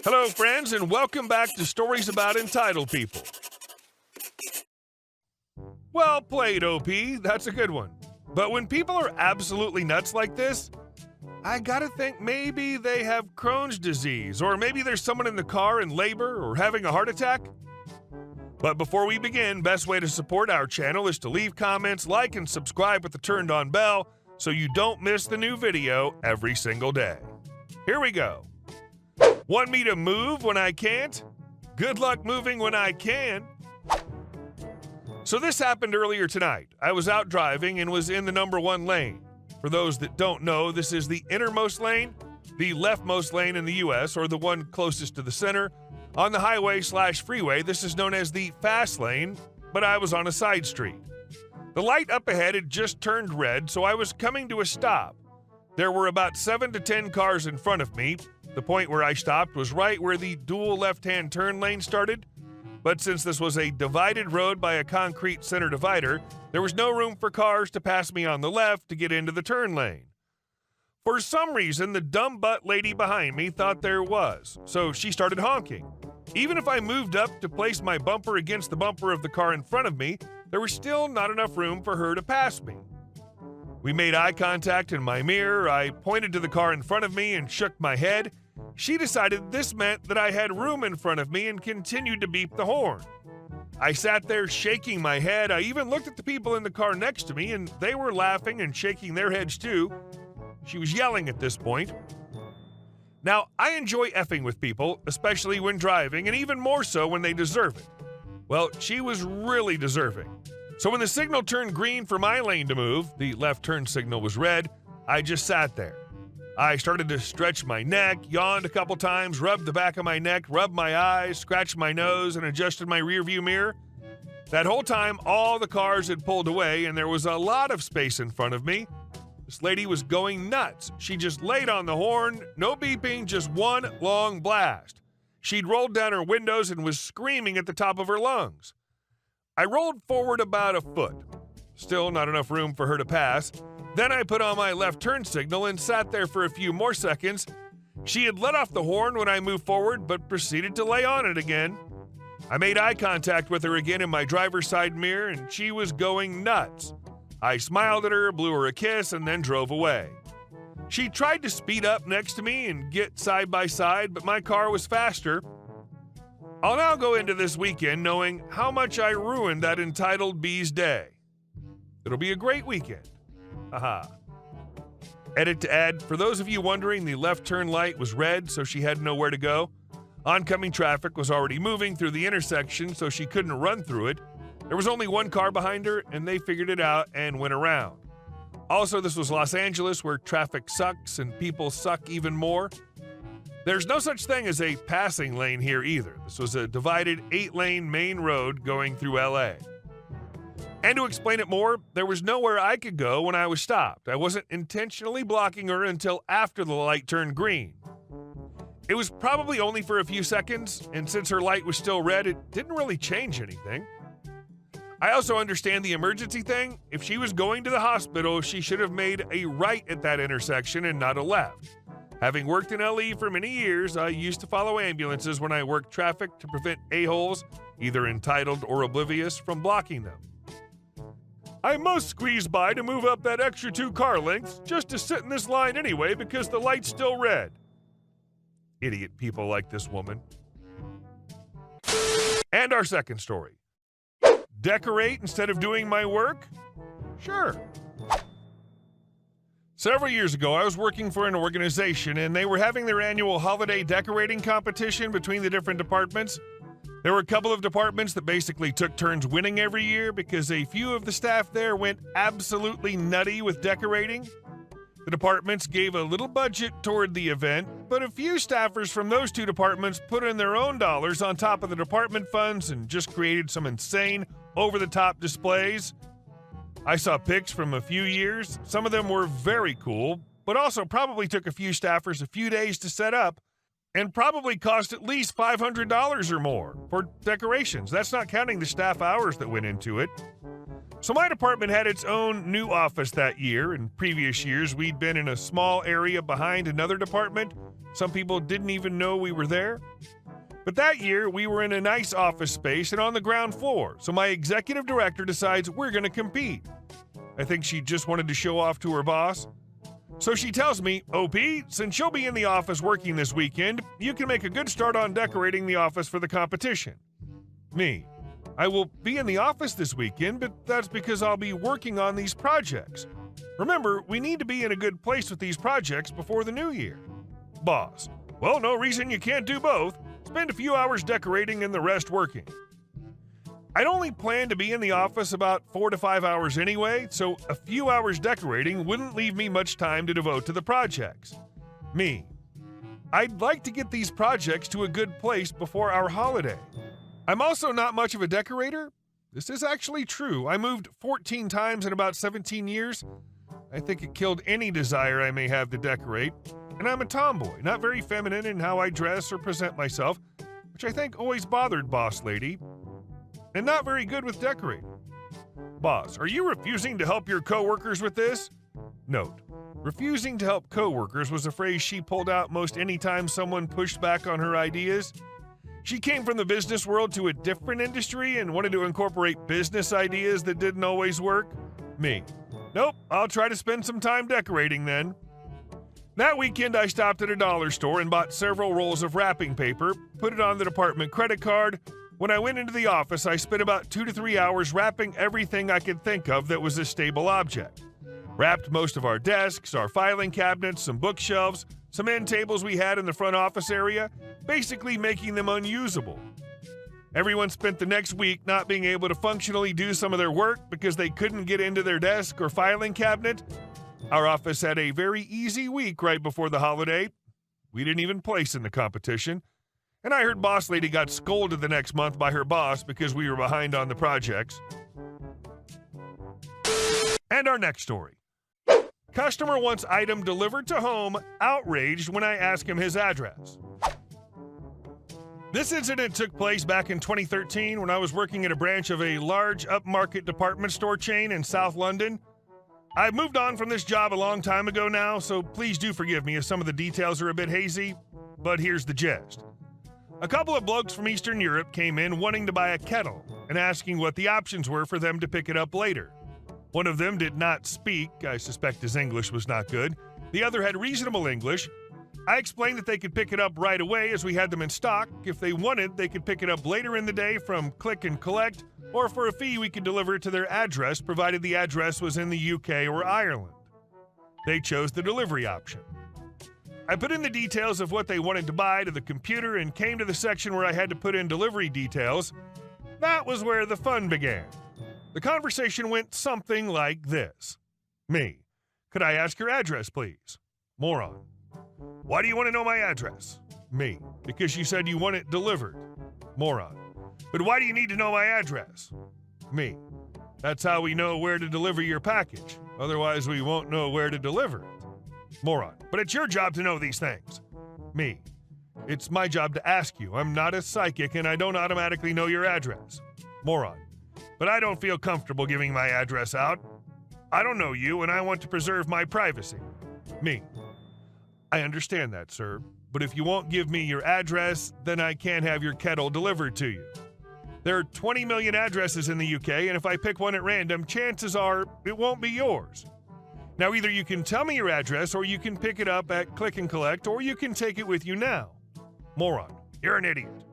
Hello, friends, and welcome back to Stories About Entitled People. Well played, OP. That's a good one. But when people are absolutely nuts like this, I gotta think maybe they have Crohn's disease, or maybe there's someone in the car in labor or having a heart attack. But before we begin, best way to support our channel is to leave comments, like, and subscribe with the turned-on bell so you don't miss the new video every single day. Here we go. Want me to move when I can't? Good luck moving when I can. So this happened earlier tonight. I was out driving and was in the number 1 lane. For those that don't know, this is the innermost lane, the leftmost lane in the US, or the one closest to the center. On the highway/freeway, this is known as the fast lane, but I was on a side street. The light up ahead had just turned red, so I was coming to a stop. There were about 7 to 10 cars in front of me. The point where I stopped was right where the dual left-hand turn lane started, but since this was a divided road by a concrete center divider, there was no room for cars to pass me on the left to get into the turn lane. For some reason, the dumb butt lady behind me thought there was, so she started honking. Even if I moved up to place my bumper against the bumper of the car in front of me, there was still not enough room for her to pass me. We made eye contact in my mirror. I pointed to the car in front of me and shook my head. She decided this meant that I had room in front of me and continued to beep the horn. I sat there shaking my head. I even looked at the people in the car next to me, and they were laughing and shaking their heads too. She was yelling at this point. Now, I enjoy effing with people, especially when driving, and even more so when they deserve it. Well, she was really deserving. So when the signal turned green for my lane to move, the left turn signal was red, I just sat there. I started to stretch my neck, yawned a couple times, rubbed the back of my neck, rubbed my eyes, scratched my nose, and adjusted my rearview mirror. That whole time, all the cars had pulled away, and there was a lot of space in front of me. This lady was going nuts. She just laid on the horn, no beeping, just one long blast. She'd rolled down her windows and was screaming at the top of her lungs. I rolled forward about a foot. Still not enough room for her to pass. Then I put on my left turn signal and sat there for a few more seconds. She had let off the horn when I moved forward, but proceeded to lay on it again. I made eye contact with her again in my driver's side mirror, and she was going nuts. I smiled at her, blew her a kiss, and then drove away. She tried to speed up next to me and get side by side, but my car was faster. I'll now go into this weekend knowing how much I ruined that entitled bee's day. It'll be a great weekend. Haha. Edit to add, for those of you wondering, the left turn light was red, so she had nowhere to go. Oncoming traffic was already moving through the intersection, so she couldn't run through it. There was only one car behind her, and they figured it out and went around. Also, this was Los Angeles, where traffic sucks and people suck even more. There's no such thing as a passing lane here either. This was a divided 8-lane main road going through LA. And to explain it more, there was nowhere I could go when I was stopped. I wasn't intentionally blocking her until after the light turned green. It was probably only for a few seconds, and since her light was still red, it didn't really change anything. I also understand the emergency thing. If she was going to the hospital, she should have made a right at that intersection and not a left. Having worked in LE for many years, I used to follow ambulances when I worked traffic to prevent a-holes, either entitled or oblivious, from blocking them. I must squeeze by to move up that extra 2 car lengths just to sit in this line anyway because the light's still red. Idiot people like this woman. And our second story. Decorate instead of doing my work? Sure. Several years ago, I was working for an organization and they were having their annual holiday decorating competition between the different departments. There were a couple of departments that basically took turns winning every year because a few of the staff there went absolutely nutty with decorating. The departments gave a little budget toward the event, but a few staffers from those 2 departments put in their own dollars on top of the department funds and just created some insane, over-the-top displays. I saw pics from a few years. Some of them were very cool, but also probably took a few staffers a few days to set up and probably cost at least $500 or more for decorations. That's not counting the staff hours that went into it. So my department had its own new office that year. In previous years, we'd been in a small area behind another department, Some people didn't even know we were there. But that year, we were in a nice office space and on the ground floor, so my executive director decides we're going to compete. I think she just wanted to show off to her boss. So she tells me, OP, since you'll be in the office working this weekend, you can make a good start on decorating the office for the competition. Me, I will be in the office this weekend, but that's because I'll be working on these projects. Remember, we need to be in a good place with these projects before the new year. Boss, well, no reason you can't do both. Spend a few hours decorating and the rest working. I'd only planned to be in the office about 4 to 5 hours anyway, so a few hours decorating wouldn't leave me much time to devote to the projects. Me, I'd like to get these projects to a good place before our holiday. I'm also not much of a decorator. This is actually true. I moved 14 times in about 17 years. I think it killed any desire I may have to decorate. And I'm a tomboy, not very feminine in how I dress or present myself, which I think always bothered Boss Lady, and not very good with decorating. Boss, are you refusing to help your coworkers with this? Note, refusing to help coworkers was a phrase she pulled out most any time someone pushed back on her ideas. She came from the business world to a different industry and wanted to incorporate business ideas that didn't always work. Me, nope, I'll try to spend some time decorating then. That weekend, I stopped at a dollar store and bought several rolls of wrapping paper, put it on the department credit card. When I went into the office, I spent about 2 to 3 hours wrapping everything I could think of that was a stable object. Wrapped most of our desks, our filing cabinets, some bookshelves, some end tables we had in the front office area, basically making them unusable. Everyone spent the next week not being able to functionally do some of their work because they couldn't get into their desk or filing cabinet. Our office had a very easy week right before the holiday. We didn't even place in the competition. And I heard Boss Lady got scolded the next month by her boss because we were behind on the projects. And our next story. Customer wants item delivered to home, outraged when I ask him his address. This incident took place back in 2013 when I was working at a branch of a large upmarket department store chain in South London. I've moved on from this job a long time ago now, so please do forgive me if some of the details are a bit hazy, but here's the gist. A couple of blokes from Eastern Europe came in wanting to buy a kettle and asking what the options were for them to pick it up later. One of them did not speak. I suspect his English was not good. The other had reasonable English. I explained that they could pick it up right away as we had them in stock. If they wanted, they could pick it up later in the day from click and collect, or for a fee we could deliver it to their address, provided the address was in the UK or Ireland. They chose the delivery option. I put in the details of what they wanted to buy to the computer and came to the section where I had to put in delivery details. That was where the fun began. The conversation went something like this. Me, could I ask your address, please? Moron. Why do you want to know my address? Me, because you said you want it delivered. Moron. But why do you need to know my address? Me, that's how we know where to deliver your package. Otherwise, we won't know where to deliver it. Moron. But it's your job to know these things. Me, it's my job to ask you. I'm not a psychic and I don't automatically know your address. Moron. But I don't feel comfortable giving my address out. I don't know you and I want to preserve my privacy. Me. I understand that, sir. But if you won't give me your address, then I can't have your kettle delivered to you. There are 20 million addresses in the UK, and if I pick one at random, chances are it won't be yours. Now, either you can tell me your address, or you can pick it up at Click and Collect, or you can take it with you now. Moron, you're an idiot.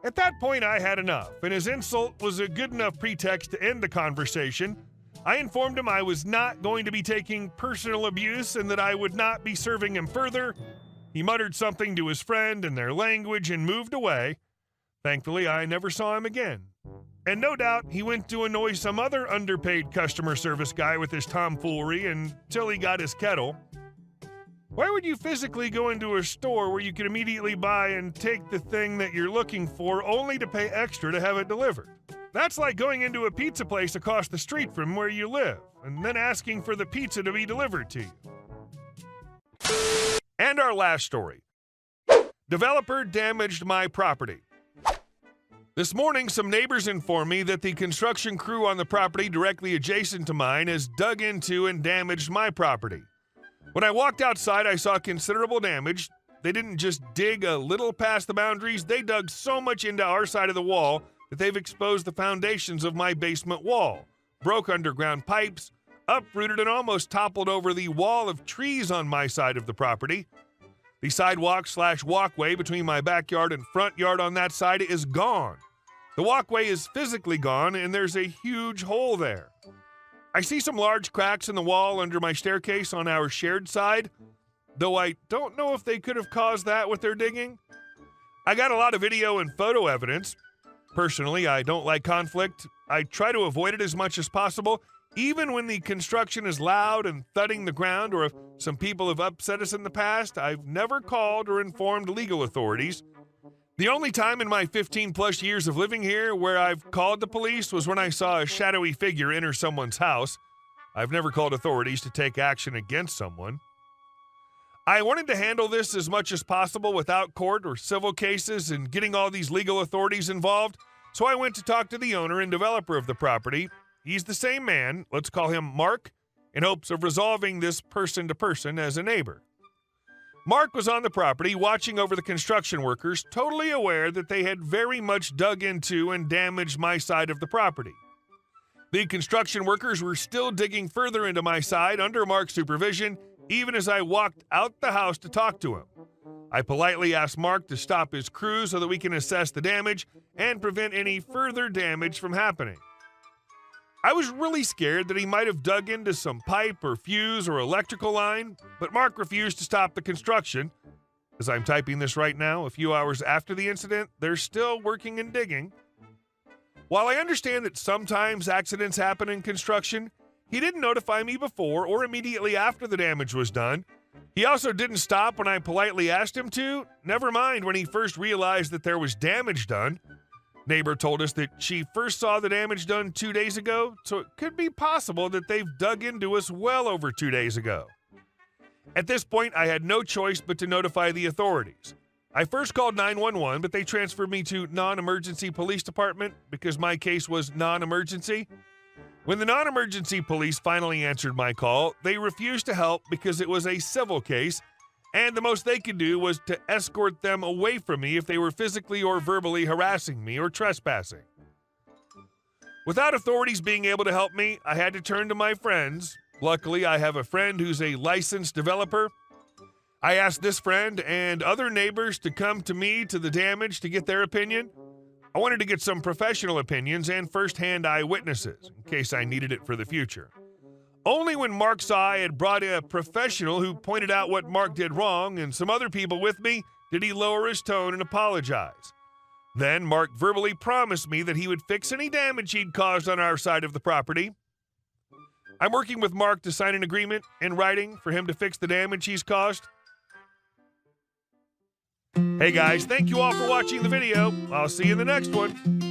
At that point, I had enough, and his insult was a good enough pretext to end the conversation. I informed him I was not going to be taking personal abuse and that I would not be serving him further. He muttered something to his friend in their language and moved away. Thankfully, I never saw him again. And no doubt, he went to annoy some other underpaid customer service guy with his tomfoolery until he got his kettle. Why would you physically go into a store where you could immediately buy and take the thing that you're looking for only to pay extra to have it delivered? That's like going into a pizza place across the street from where you live and then asking for the pizza to be delivered to you. And our last story. Developer damaged my property. This morning, some neighbors informed me that the construction crew on the property directly adjacent to mine has dug into and damaged my property. When I walked outside, I saw considerable damage. they didn't just dig a little past the boundaries, they dug so much into our side of the wall that they've exposed the foundations of my basement wall, broke underground pipes, uprooted and almost toppled over the wall of trees on my side of the property. The sidewalk/walkway between my backyard and front yard on that side is gone. The walkway is physically gone, and there's a huge hole there. I see some large cracks in the wall under my staircase on our shared side, though I don't know if they could have caused that with their digging. I got a lot of video and photo evidence. Personally, I don't like conflict. I try to avoid it as much as possible, even when the construction is loud and thudding the ground, or if some people have upset us in the past. I've never called or informed legal authorities. The only time in my 15-plus years of living here where I've called the police was when I saw a shadowy figure enter someone's house. I've never called authorities to take action against someone. I wanted to handle this as much as possible without court or civil cases and getting all these legal authorities involved, so I went to talk to the owner and developer of the property. He's the same man, let's call him Mark, in hopes of resolving this person-to-person as a neighbor. Mark was on the property watching over the construction workers, totally aware that they had very much dug into and damaged my side of the property. The construction workers were still digging further into my side under Mark's supervision, even as I walked out the house to talk to him. I politely asked Mark to stop his crew so that we can assess the damage and prevent any further damage from happening. I was really scared that he might have dug into some pipe or fuse or electrical line, but Mark refused to stop the construction. As I'm typing this right now, a few hours after the incident, they're still working and digging. While I understand that sometimes accidents happen in construction, he didn't notify me before or immediately after the damage was done. He also didn't stop when I politely asked him to, never mind when he first realized that there was damage done. Neighbor told us that she first saw the damage done 2 days ago, so it could be possible that they've dug into us well over 2 days ago. At this point, I had no choice but to notify the authorities. I first called 911, but they transferred me to non-emergency police department because my case was non-emergency. When the non-emergency police finally answered my call, they refused to help because it was a civil case, and the most they could do was to escort them away from me if they were physically or verbally harassing me or trespassing. Without authorities being able to help me, I had to turn to my friends. Luckily, I have a friend who's a licensed developer. I asked this friend and other neighbors to come to me to the damage to get their opinion. I wanted to get some professional opinions and first-hand eyewitnesses in case I needed it for the future. Only when Mark saw I had brought in a professional who pointed out what Mark did wrong and some other people with me did he lower his tone and apologize. Then Mark verbally promised me that he would fix any damage he'd caused on our side of the property. I'm working with Mark to sign an agreement in writing for him to fix the damage he's caused. Hey guys, thank you all for watching the video. I'll see you in the next one.